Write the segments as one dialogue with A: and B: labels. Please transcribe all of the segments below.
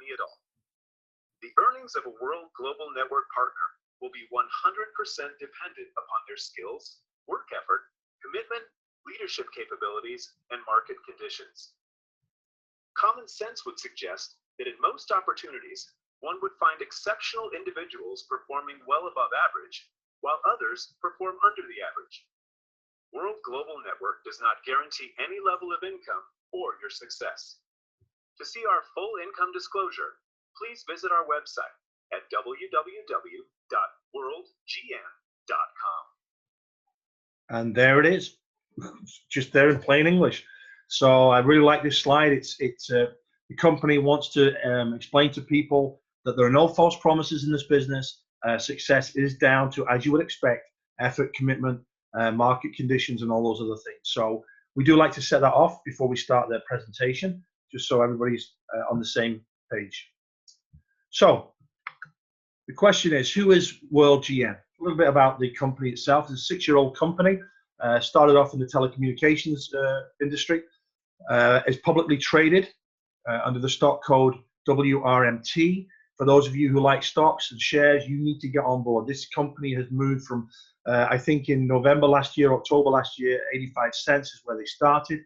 A: money at all. The earnings of a World Global Network partner will be 100% dependent upon their skills, work effort, commitment, leadership capabilities, and market conditions. Common sense would suggest that in most opportunities, one would find exceptional individuals performing well above average, while others perform under the average. World Global Network does not guarantee any level of income or your success. To see our full income disclosure, please visit our website at www.worldgn.com.
B: And there it is, just there in plain English. So I really like this slide. The company wants to explain to people that there are no false promises in this business. Success is down to, as you would expect, effort, commitment, market conditions, and all those other things. So we do like to set that off before we start the presentation, just so everybody's on the same page. So the question is, who is WorldGN? A little bit about the company itself. It's a 6-year-old company. Started off in the telecommunications industry. Is publicly traded under the stock code WRMT. For those of you who like stocks and shares, you need to get on board. This company has moved from, I think in November last year, October last year, 85 cents is where they started.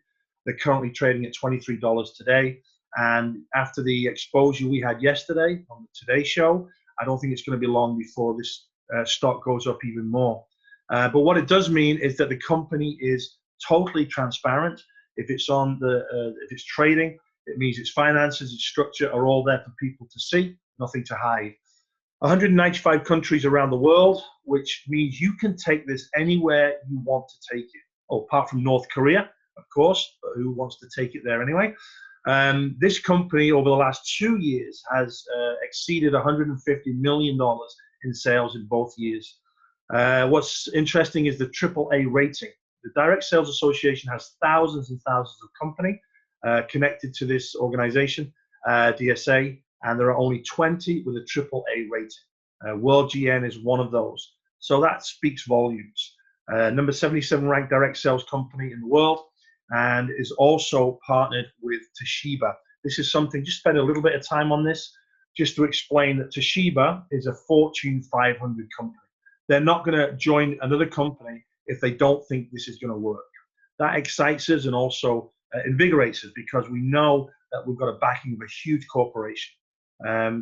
B: They're currently trading at $23 today. And after the exposure we had yesterday on the Today Show, I don't think it's going to be long before this stock goes up even more. But what it does mean is that the company is totally transparent. If it's on if it's trading, it means its finances, its structure are all there for people to see, nothing to hide. 195 countries around the world, which means you can take this anywhere you want to take it. Oh, apart from North Korea, of course, but who wants to take it there anyway? This company over the last 2 years has exceeded $150 million in sales in both years. What's interesting is the AAA rating. The Direct Sales Association has thousands and thousands of companies connected to this organization, DSA, and there are only 20 with a AAA rating. WorldGN is one of those. So that speaks volumes. Number 77 ranked direct sales company in the world, and is also partnered with Toshiba. This is something, just spend a little bit of time on this, just to explain that Toshiba is a Fortune 500 company. They're not going to join another company if they don't think this is going to work. That excites us and also invigorates us, because we know that we've got a backing of a huge corporation.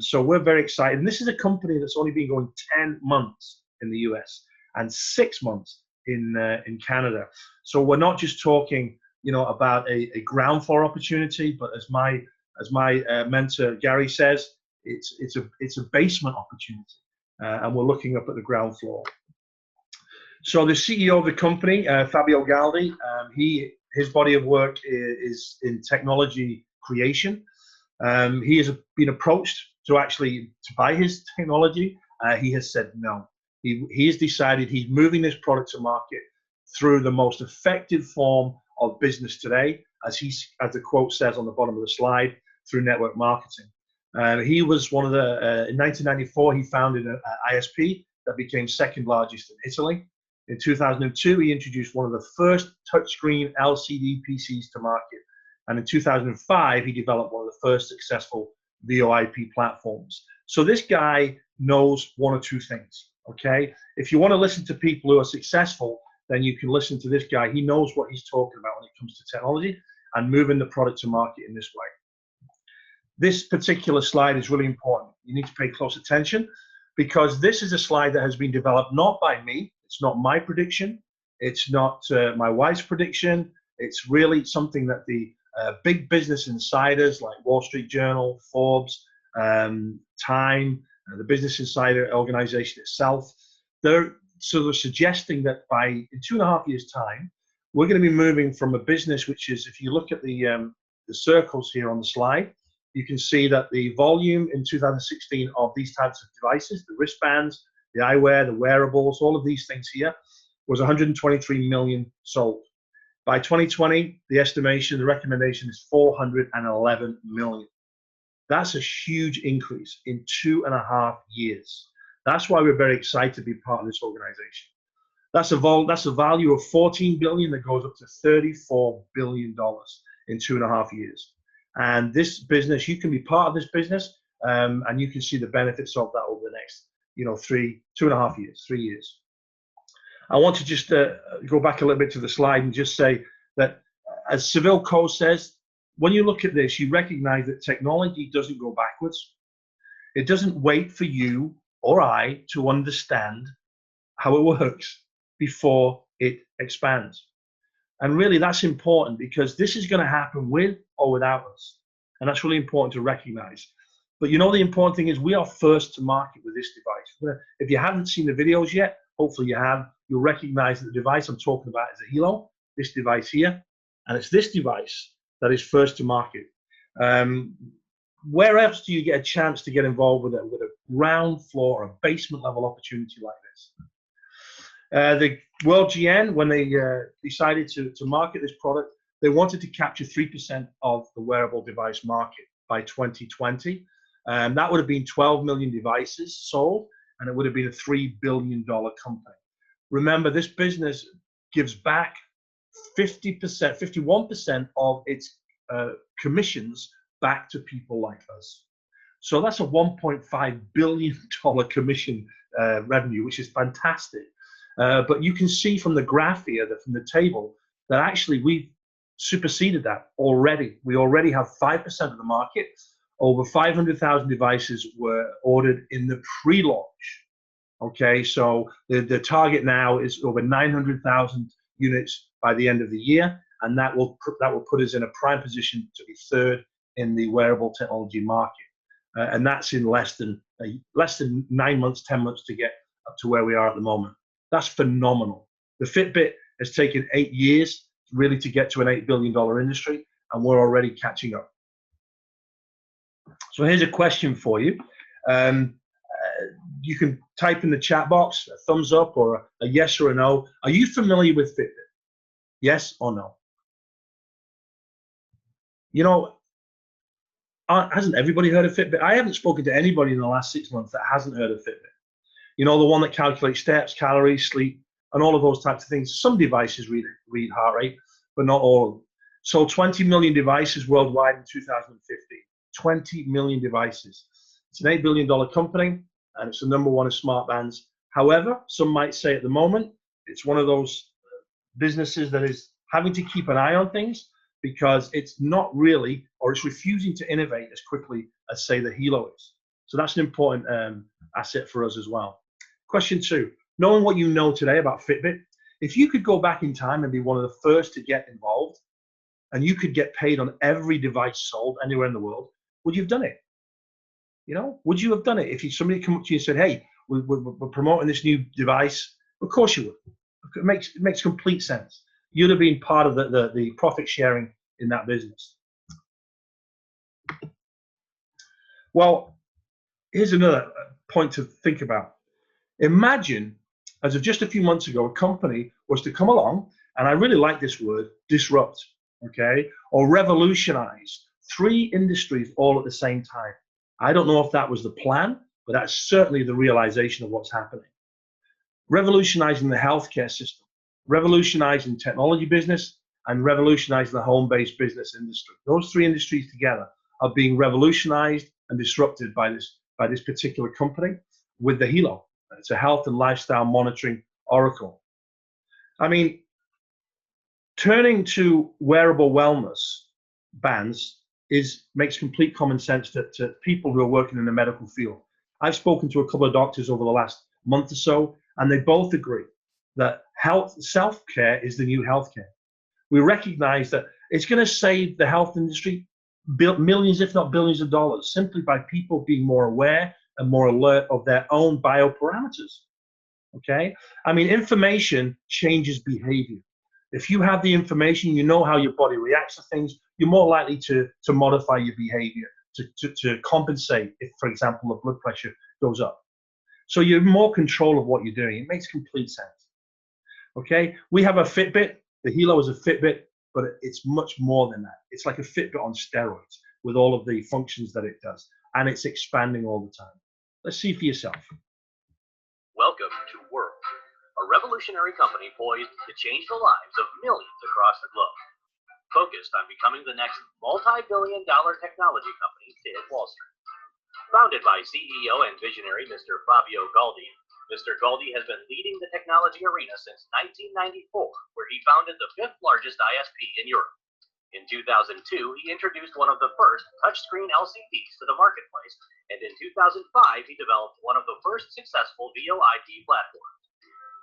B: So we're very excited. And this is a company that's only been going 10 months in the US and 6 months in Canada. So we're not just talking, you know, about a ground floor opportunity, but as my mentor Gary says, it's a basement opportunity, and we're looking up at the ground floor. So the CEO of the company, Fabio Galdi, his body of work is in technology creation. He has been approached to buy his technology. He has said no. He has decided he's moving this product to market through the most effective form of business today, as the quote says on the bottom of the slide, through network marketing. He was one of the, in 1994, he founded an ISP that became second largest in Italy. In 2002, he introduced one of the first touchscreen LCD PCs to market. And in 2005, he developed one of the first successful VoIP platforms. So this guy knows one or two things, okay? If you want to listen to people who are successful, then you can listen to this guy. He knows what he's talking about when it comes to technology and moving the product to market in this way. This particular slide is really important. You need to pay close attention, because this is a slide that has been developed not by me. It's not my prediction. It's not my wife's prediction. It's really something that the big business insiders like Wall Street Journal, Forbes, Time, the Business Insider organization itself, they're sort of suggesting that in 2.5 years' time, we're going to be moving from a business which is, if you look at the circles here on the slide, you can see that the volume in 2016 of these types of devices, the wristbands, the eyewear, the wearables, all of these things here, was 123 million sold. By 2020, the recommendation is 411 million. That's a huge increase in 2.5 years. That's why we're very excited to be part of this organization. That's a value of 14 billion that goes up to $34 billion in 2.5 years. And this business, you can be part of this business And you can see the benefits of that over the next, 2.5 years, 3 years. I want to just go back a little bit to the slide and just say that, as Seville Co says, when you look at this, you recognize that technology doesn't go backwards. It doesn't wait for you or I to understand how it works before it expands. And really, that's important, because this is going to happen with or without us. And that's really important to recognize. But the important thing is we are first to market with this device. If you haven't seen the videos yet, hopefully you have, you'll recognize that the device I'm talking about is a Hilo, this device here. And it's this device that is first to market. Where else do you get a chance to get involved with a ground floor or a basement level opportunity like this? The WorldGN, when they decided to market this product, they wanted to capture 3% of the wearable device market by 2020. That would have been 12 million devices sold, and it would have been a $3 billion company. Remember, this business gives back 50%, 51% of its commissions back to people like us. So that's a $1.5 billion commission revenue, which is fantastic. But you can see from the graph here, from the table, that actually we've superseded that already. We already have 5% of the market. Over 500,000 devices were ordered in the pre-launch. Okay, so the target now is over 900,000 units by the end of the year, and that will put us in a prime position to be third in the wearable technology market. And that's in less than 9 months, 10 months to get up to where we are at the moment. That's phenomenal. The Fitbit has taken 8 years really to get to an $8 billion industry, and we're already catching up. So here's a question for you. You can type in the chat box a thumbs up or a yes or a no. Are you familiar with Fitbit? Yes or no? Hasn't everybody heard of Fitbit? I haven't spoken to anybody in the last 6 months that hasn't heard of Fitbit. The one that calculates steps, calories, sleep, and all of those types of things. Some devices read heart rate, but not all of them. So 20 million devices worldwide in 2015. 20 million devices. It's an $8 billion company, and it's the #1 of smart bands. However, some might say at the moment, it's one of those businesses that is having to keep an eye on things, because it's not really, or it's refusing to innovate as quickly as, say, the Hilo is. So that's an important asset for us as well. Question 2, knowing what you know today about Fitbit, if you could go back in time and be one of the first to get involved, and you could get paid on every device sold anywhere in the world, would you have done it? Would you have done it if somebody come up to you and said, hey, we're promoting this new device? Of course you would. It makes complete sense. You'd have been part of the profit sharing in that business. Well, here's another point to think about. Imagine, as of just a few months ago, a company was to come along, and I really like this word, disrupt, okay, or revolutionize 3 industries all at the same time. I don't know if that was the plan, but that's certainly the realization of what's happening. Revolutionizing the healthcare system, revolutionizing technology business, and revolutionizing the home-based business industry. Those 3 industries together are being revolutionized and disrupted by this particular company with the Hilo. It's a health and lifestyle monitoring oracle. I mean, turning to wearable wellness bands makes complete common sense to people who are working in the medical field. I've spoken to a couple of doctors over the last month or so, and they both agree that self-care is the new healthcare. We recognize that it's going to save the health industry millions, if not billions of dollars, simply by people being more aware and more alert of their own bioparameters. Okay? I mean, information changes behavior. If you have the information, you know how your body reacts to things, you're more likely to modify your behavior, to compensate if, for example, the blood pressure goes up. So you're in more control of what you're doing. It makes complete sense. Okay? We have a Fitbit. The Hilo is a Fitbit, but it's much more than that. It's like a Fitbit on steroids with all of the functions that it does. And it's expanding all the time. Let's see for yourself.
A: Welcome to World, a revolutionary company poised to change the lives of millions across the globe, focused on becoming the next multi-billion-dollar technology company to hit Wall Street. Founded by CEO and visionary Mr. Fabio Galdi, Mr. Galdi has been leading the technology arena since 1994, where he founded the fifth largest ISP in Europe. In 2002, he introduced one of the first touchscreen LCDs to the marketplace, and in 2005, he developed one of the first successful VoIP platforms.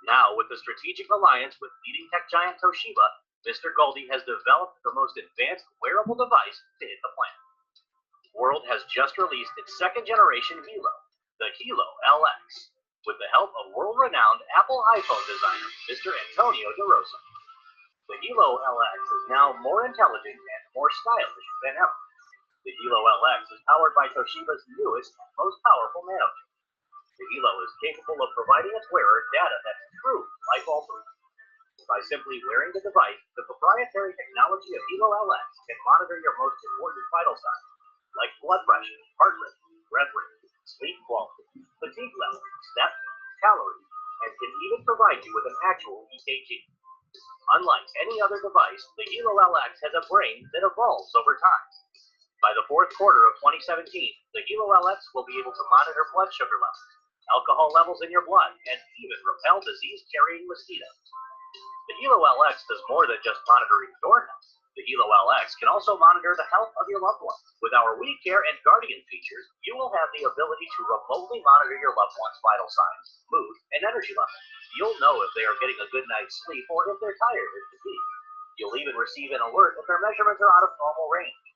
A: Now, with the strategic alliance with leading tech giant Toshiba, Mr. Galdi has developed the most advanced wearable device to hit the planet. World has just released its second-generation Hilo, the Hilo LX, with the help of world-renowned Apple iPhone designer Mr. Antonio De Rosa. The Hilo LX is now more intelligent and more stylish than ever. The Hilo LX is powered by Toshiba's newest and most powerful nanochip. The Hilo is capable of providing its wearer data that's truly life-altering. By simply wearing the device, the proprietary technology of Hilo LX can monitor your most important vital signs, like blood pressure, heart rate, breath rate, sleep quality, fatigue level, steps, calories, and can even provide you with an actual EKG. Unlike any other device, the Hilo LX has a brain that evolves over time. By the fourth quarter of 2017, the Hilo LX will be able to monitor blood sugar levels, alcohol levels in your blood, and even repel disease-carrying mosquitoes. The Hilo LX does more than just monitoring your health. The Hilo LX can also monitor the health of your loved ones. With our We Care and Guardian features, you will have the ability to remotely monitor your loved one's vital signs, mood, and energy levels. You'll know if they are getting a good night's sleep or if they're tired or fatigued. You'll even receive an alert if their measurements are out of normal range.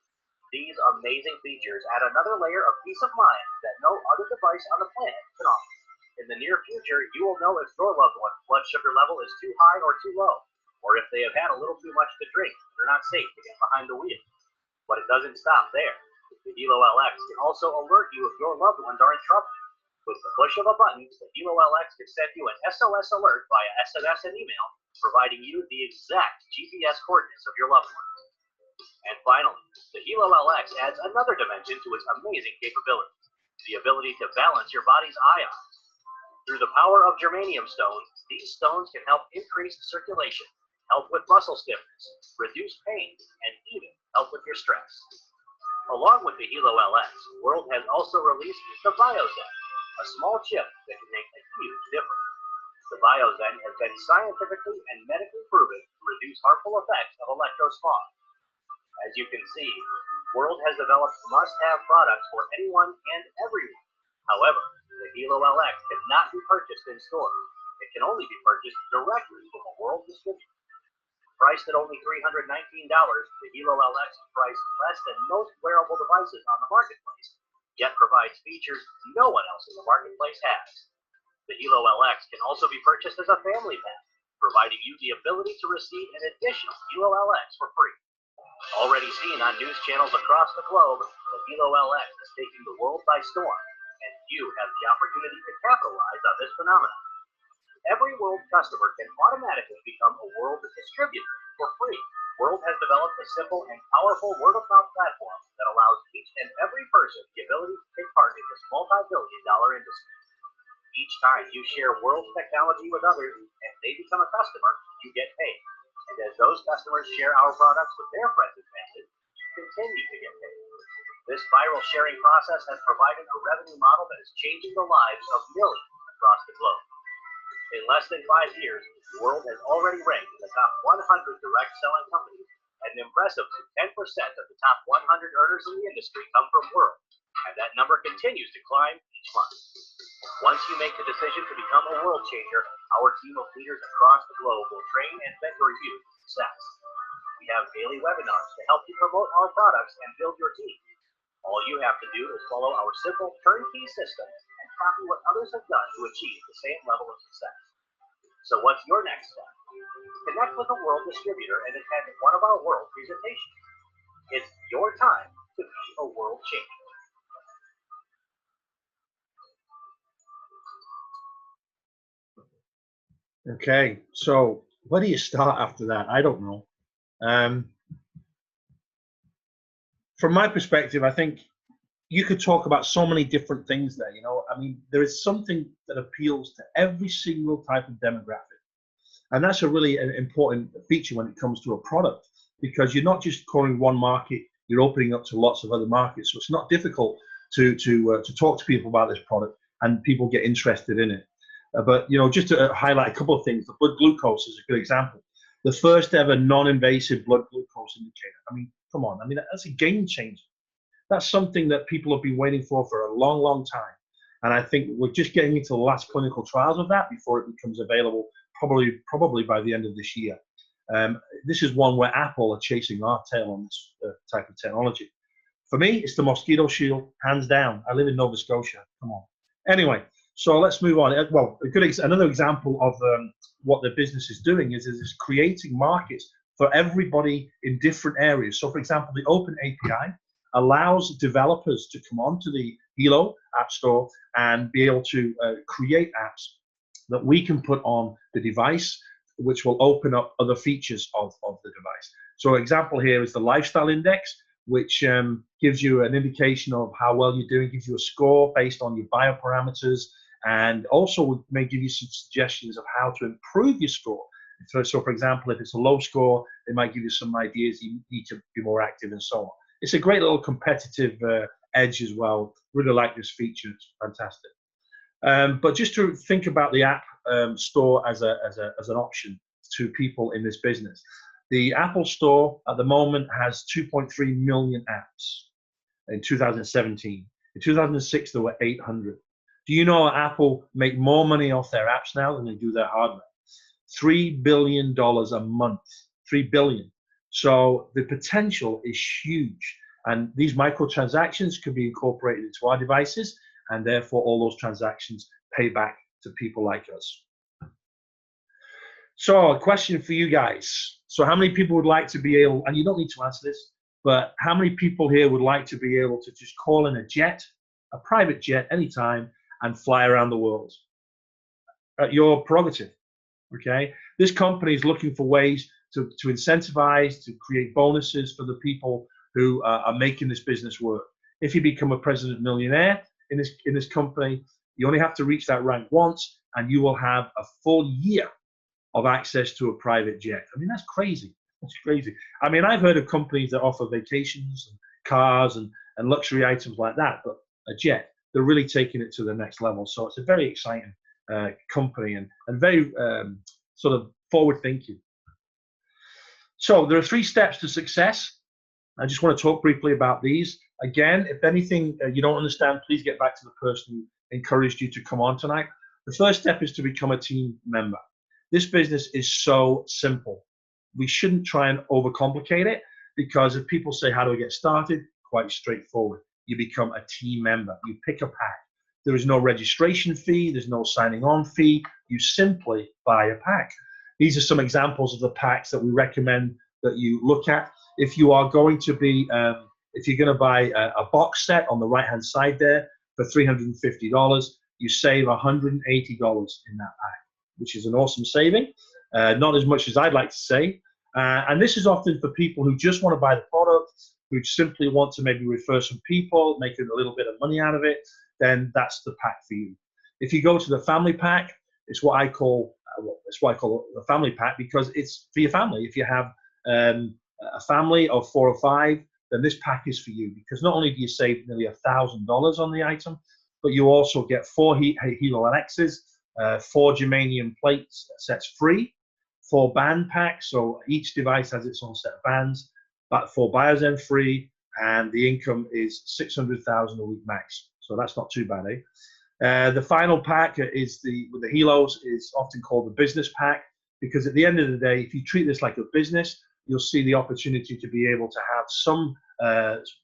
A: These amazing features add another layer of peace of mind that no other device on the planet can offer. In the near future, you will know if your loved one's blood sugar level is too high or too low, or if they have had a little too much to drink and they're not safe to get behind the wheel. But it doesn't stop there. The Hilo LX can also alert you if your loved ones are in trouble. With the push of a button, the Hilo LX can send you an SOS alert via SMS and email, providing you the exact GPS coordinates of your loved ones. And finally, the Hilo LX adds another dimension to its amazing capabilities, the ability to balance your body's ions. Through the power of germanium stones, these stones can help increase circulation, help with muscle stiffness, reduce pain, and even help with your stress. Along with the Hilo LX, World has also released the BioZen, a small chip that can make a huge difference. The BioZen has been scientifically and medically proven to reduce harmful effects of electrosmog. As you can see, World has developed must-have products for anyone and everyone. However, the Hilo LX cannot be purchased in stores. It can only be purchased directly from a World distributor. Priced at only $319, the Hilo LX is priced less than most wearable devices on the marketplace, yet provides features no one else in the marketplace has. The Hilo LX can also be purchased as a family pack, providing you the ability to receive an additional Hilo LX for free. Already seen on news channels across the globe, the Hilo LX is taking the world by storm, and you have the opportunity to capitalize on this phenomenon. Every World customer can automatically become a World distributor for free. World has developed a simple and powerful word-of-mouth platform that allows each and every person the ability to take part in this multi-billion-dollar industry. Each time you share World technology with others and they become a customer, you get paid. And as those customers share our products with their friends and family, you continue to get paid. This viral sharing process has provided a revenue model that is changing the lives of millions across the globe. In less than 5 years, World has already ranked in the top 100 direct selling companies, and an impressive 10% of the top 100 earners in the industry come from World, and that number continues to climb each month. Once you make the decision to become a World changer, our team of leaders across the globe will train and mentor you to success. We have daily webinars to help you promote our products and build your team. All you have to do is follow our simple turnkey system and copy what others have done to achieve the same level of success. So what's your next step? Connect with a World distributor and attend one of our World presentations. It's your time to be a World changer.
B: Okay, so where do you start after that? I don't know. From my perspective, I think you could talk about so many different things there. You know, I mean, there is something that appeals to every single type of demographic. And that's a really important feature when it comes to a product, because you're not just calling one market, you're opening up to lots of other markets. So it's not difficult to talk to people about this product, and people get interested in it. But just to highlight a couple of things, the blood glucose is a good example. The first ever non-invasive blood glucose indicator. I mean, come on. I mean, that's a game changer. That's something that people have been waiting for a long, long time. And I think we're just getting into the last clinical trials of that before it becomes available, probably by the end of this year. This is one where Apple are chasing our tail on this type of technology. For me, it's the mosquito shield, hands down. I live in Nova Scotia. Come on. Anyway, so let's move on. Well, another example of what the business is doing is creating markets for everybody in different areas. So, for example, the Open API allows developers to come onto the Hilo App Store and be able to create apps that we can put on the device, which will open up other features of the device. So, an example here is the Lifestyle Index, which gives you an indication of how well you're doing, gives you a score based on your bioparameters, and also may give you some suggestions of how to improve your score. So, for example, if it's a low score, they might give you some ideas you need to be more active and so on. It's a great little competitive edge as well. Really like this feature. It's fantastic. But just to think about the app store as an option to people in this business. The Apple Store at the moment has 2.3 million apps in 2017. In 2006, there were 800. Do you know Apple make more money off their apps now than they do their hardware? $3 billion a month. $3 billion. So the potential is huge. And these microtransactions could be incorporated into our devices, and therefore all those transactions pay back to people like us. So a question for you guys. So how many people would like to be able, and you don't need to answer this, but how many people here would like to be able to just call in a jet, a private jet anytime, and fly around the world? At your prerogative, okay? This company is looking for ways to incentivize, to create bonuses for the people who are making this business work. If you become a president millionaire in this company, you only have to reach that rank once, and you will have a full year of access to a private jet. I mean, that's crazy. That's crazy. I mean, I've heard of companies that offer vacations and cars and luxury items like that, but a jet, they're really taking it to the next level. So it's a very exciting company and very sort of forward thinking. So there are 3 steps to success. I just want to talk briefly about these. Again, if anything you don't understand, please get back to the person who encouraged you to come on tonight. The first step is to become a team member. This business is so simple. We shouldn't try and overcomplicate it, because if people say, how do I get started? Quite straightforward. You become a team member. You pick a pack. There is no registration fee. There's no signing on fee. You simply buy a pack. These are some examples of the packs that we recommend that you look at. If you are going to be, if you're going to buy a box set on the right-hand side there for $350, you save $180 in that pack, which is an awesome saving. Not as much as I'd like to say. And this is often for people who just want to buy the product, who simply want to maybe refer some people, make a little bit of money out of it, then that's the pack for you. If you go to the family pack, it's what I call the family pack, because it's for your family. If you have a family of 4 or 5, then this pack is for you, because not only do you save nearly $1,000 on the item, but you also get 4 Hilo LXs, 4 germanium plates sets free, 4 band packs, so each device has its own set of bands, but 4 Biozen free, and the income is $600,000 a week max. So that's not too bad, eh? The final pack is with the Hilos is often called the business pack, because at the end of the day, if you treat this like a business, you'll see the opportunity to be able to have some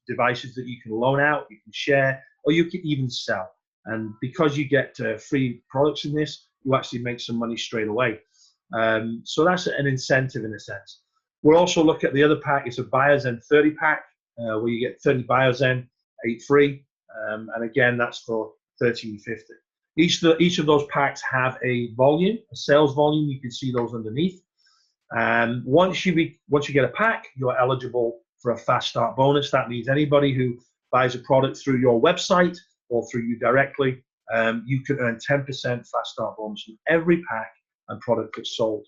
B: devices that you can loan out, you can share, or you can even sell. And because you get free products in this, you actually make some money straight away. So that's an incentive in a sense. We'll also look at the other pack. It's a Biozen 30 pack, where you get 30 Biozen, 8 free. And again, that's for $13.50. Each of those packs have a volume, a sales volume. You can see those underneath. And once you get a pack, you're eligible for a fast start bonus. That means anybody who buys a product through your website or through you directly, you can earn 10% fast start bonus from every pack and product that's sold.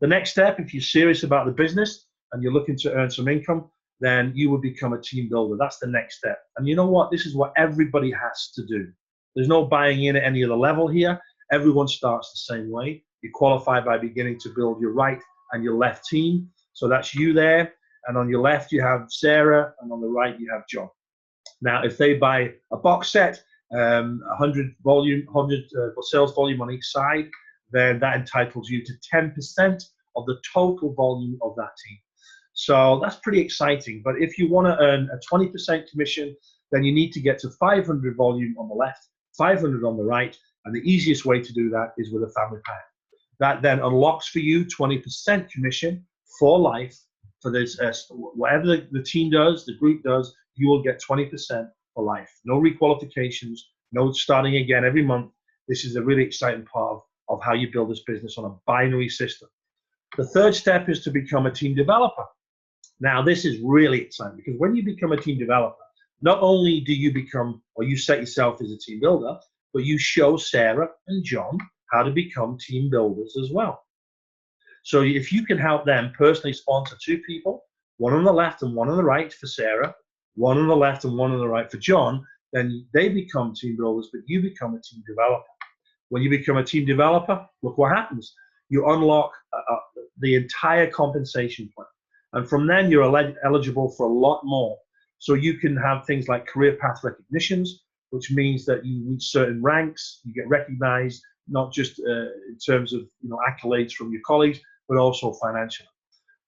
B: The next step, if you're serious about the business and you're looking to earn some income, then you would become a team builder. That's the next step. And you know what? This is what everybody has to do. There's no buying in at any other level here. Everyone starts the same way. You qualify by beginning to build your right and your left team. So that's you there. And on your left, you have Sarah. And on the right, you have John. Now, if they buy a box set, 100 sales volume on each side, then that entitles you to 10% of the total volume of that team. So that's pretty exciting. But if you want to earn a 20% commission, then you need to get to 500 volume on the left, 500 on the right. And the easiest way to do that is with a family pack. That then unlocks for you 20% commission for life. For this, whatever the team does, the group does, you will get 20% for life. No requalifications, no starting again every month. This is a really exciting part of how you build this business on a binary system. The third step is to become a team developer. Now, this is really exciting because when you become a team developer, not only do you become, or you set yourself as a team builder, but you show Sarah and John how to become team builders as well. So if you can help them personally sponsor 2 people, one on the left and one on the right for Sarah, one on the left and one on the right for John, then they become team builders, but you become a team developer. When you become a team developer, look what happens. You unlock the entire compensation plan. And from then, you're eligible for a lot more. So you can have things like career path recognitions, which means that you reach certain ranks, you get recognized, not just in terms of accolades from your colleagues, but also financially.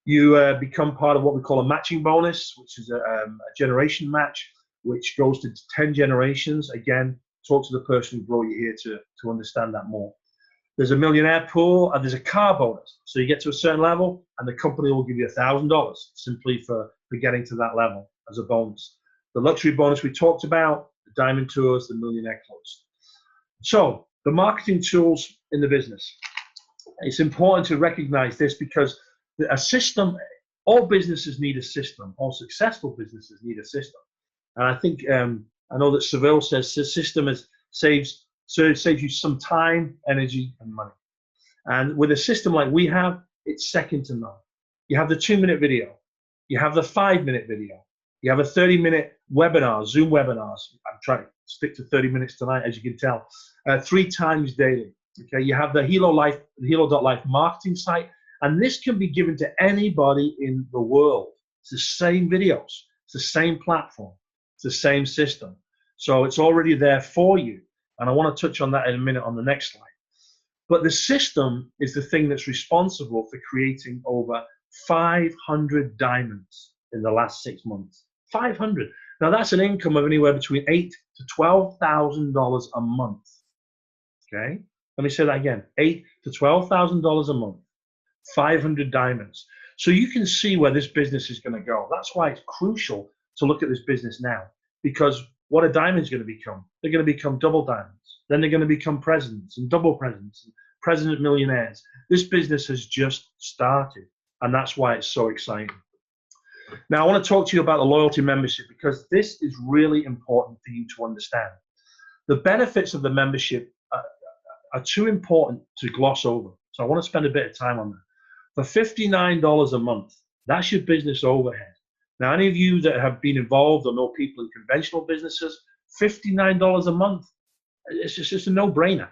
B: You become part of what we call a matching bonus, which is a generation match, which goes to 10 generations. Again, talk to the person who brought you here to understand that more. There's a millionaire pool, and there's a car bonus. So you get to a certain level, and the company will give you $1,000 simply for getting to that level as a bonus. The luxury bonus we talked about, the diamond tours, the millionaire clubs. So the marketing tools in the business. It's important to recognize this because a system, all businesses need a system. All successful businesses need a system. And I think, I know that Seville says the system saves you some time, energy, and money. And with a system like we have, it's second to none. You have the 2-minute video. You have the 5-minute video. You have a 30-minute webinar, Zoom webinars. I'm trying to stick to 30 minutes tonight, as you can tell, 3 times daily. Okay, you have the Hilo.life marketing site, and this can be given to anybody in the world. It's the same videos, it's the same platform, it's the same system. So it's already there for you. And I want to touch on that in a minute on the next slide. But the system is the thing that's responsible for creating over 500 diamonds in the last 6 months. 500. Now that's an income of anywhere between $8,000 to $12,000 a month. Okay, let me say that again: $8,000 to $12,000 a month. 500 diamonds. So you can see where this business is going to go. That's why it's crucial to look at this business now, because what a diamond's going to become? They're going to become double diamonds. Then they're going to become presidents and double presidents and president millionaires. This business has just started, and that's why it's so exciting. Now, I want to talk to you about the loyalty membership, because this is really important for you to understand. The benefits of the membership are too important to gloss over. So I want to spend a bit of time on that. For $59 a month, that's your business overhead. Now, any of you that have been involved or know people in conventional businesses, $59 a month, it's just a no-brainer.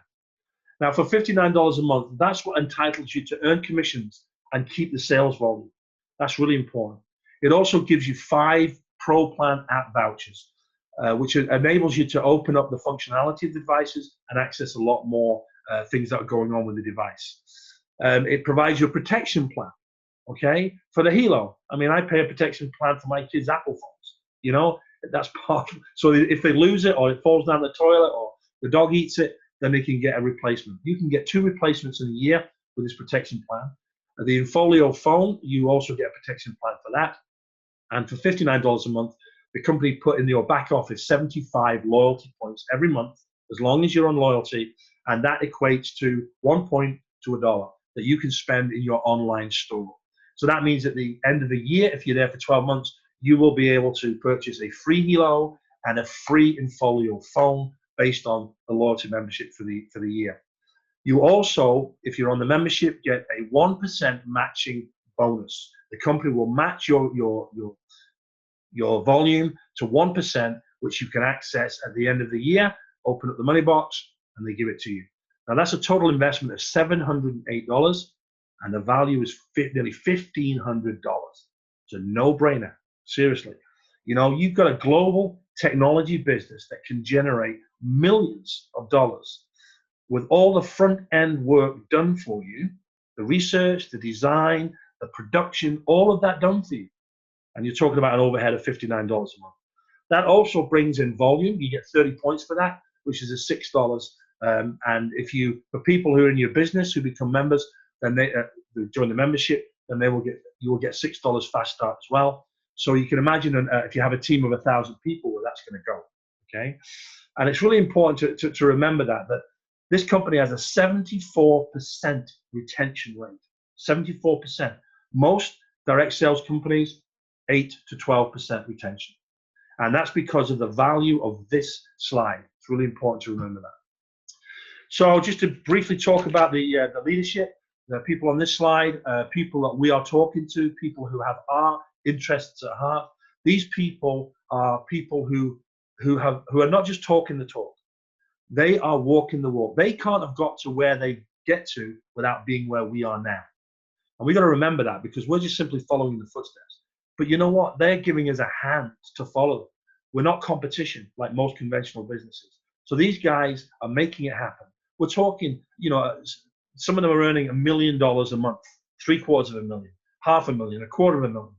B: Now, for $59 a month, that's what entitles you to earn commissions and keep the sales volume. That's really important. It also gives you 5 Pro Plan app vouchers, which enables you to open up the functionality of the devices and access a lot more things that are going on with the device. It provides you a protection plan, okay, for the Hilo. I mean, I pay a protection plan for my kids' Apple phones. That's part of, so if they lose it or it falls down the toilet or the dog eats it, then they can get a replacement. You can get 2 replacements in a year with this protection plan. The Infolio phone, you also get a protection plan for that. And for $59 a month, the company put in your back office 75 loyalty points every month, as long as you're on loyalty, and that equates to 1 point to $1 that you can spend in your online store. So that means at the end of the year, if you're there for 12 months, you will be able to purchase a free Hilo and a free Infolio phone based on the loyalty membership for the year. You also, if you're on the membership, get a 1% matching bonus. The company will match your your volume to 1%, which you can access at the end of the year, open up the money box, and they give it to you. Now, that's a total investment of $708, and the value is nearly $1,500. It's a no-brainer, seriously. You know, you've got a global technology business that can generate millions of dollars with all the front-end work done for you, the research, the design, the production, all of that done for you. And you're talking about an overhead of $59 a month. That also brings in volume. You get 30 points for that, which is a $6. And if you, for people who are in your business who become members, then they join the membership, then you will get $6 fast start as well. So you can imagine if you have a team of 1,000 people, where that's going to go. Okay, and it's really important to remember that this company has a 74% retention rate. 74%. Most direct sales companies, 8 to 12% retention. And that's because of the value of this slide. It's really important to remember that. So just to briefly talk about the leadership, the people on this slide, people that we are talking to, people who have our interests at heart. These people are people who are not just talking the talk. They are walking the walk. They can't have got to where they get to without being where we are now. And we got to remember that, because we're just simply following the footsteps. But you know what? They're giving us a hand to follow them. We're not competition like most conventional businesses. So these guys are making it happen. We're talking, you know, some of them are earning $1 million a month, $750,000, $500,000, $250,000.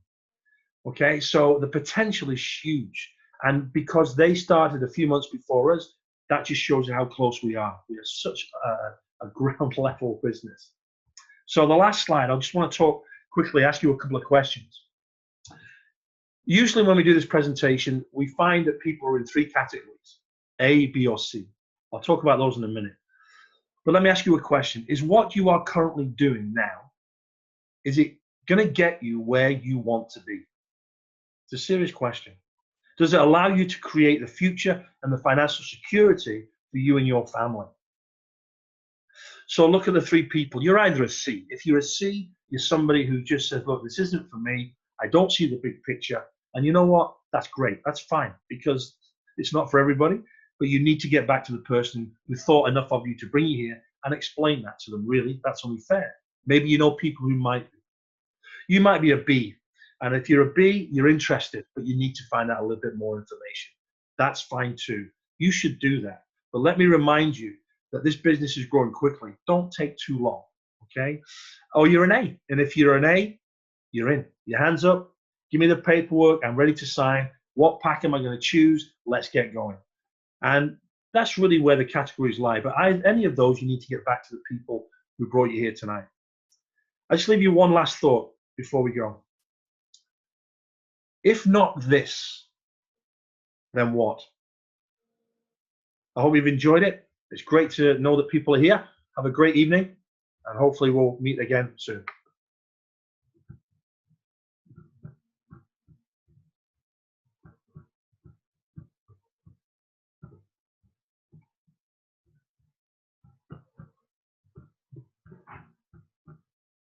B: Okay, so the potential is huge. And because they started a few months before us, that just shows you how close we are. We are such a ground level business. So the last slide, I just want to talk quickly, ask you a couple of questions. Usually when we do this presentation, we find that people are in 3 categories, A, B, or C. I'll talk about those in a minute. But let me ask you a question. Is what you are currently doing now, is it going to get you where you want to be? It's a serious question. Does it allow you to create the future and the financial security for you and your family? So look at the 3 people. You're either a C. If you're a C, you're somebody who just says, look, this isn't for me. I don't see the big picture. And you know what? That's great. That's fine, because it's not for everybody. But you need to get back to the person who thought enough of you to bring you here and explain that to them. Really, that's only fair. Maybe you know people who might be. You might be a B. And if you're a B, you're interested, but you need to find out a little bit more information. That's fine too. You should do that. But let me remind you that this business is growing quickly. Don't take too long, okay? Or you're an A. And if you're an A, you're in. Your hands up. Give me the paperwork. I'm ready to sign. What pack am I going to choose? Let's get going. And that's really where the categories lie. But any of those, you need to get back to the people who brought you here tonight. I just leave you one last thought before we go. If not this, then what? I hope you've enjoyed it. It's great to know that people are here. Have a great evening, and hopefully we'll meet again soon.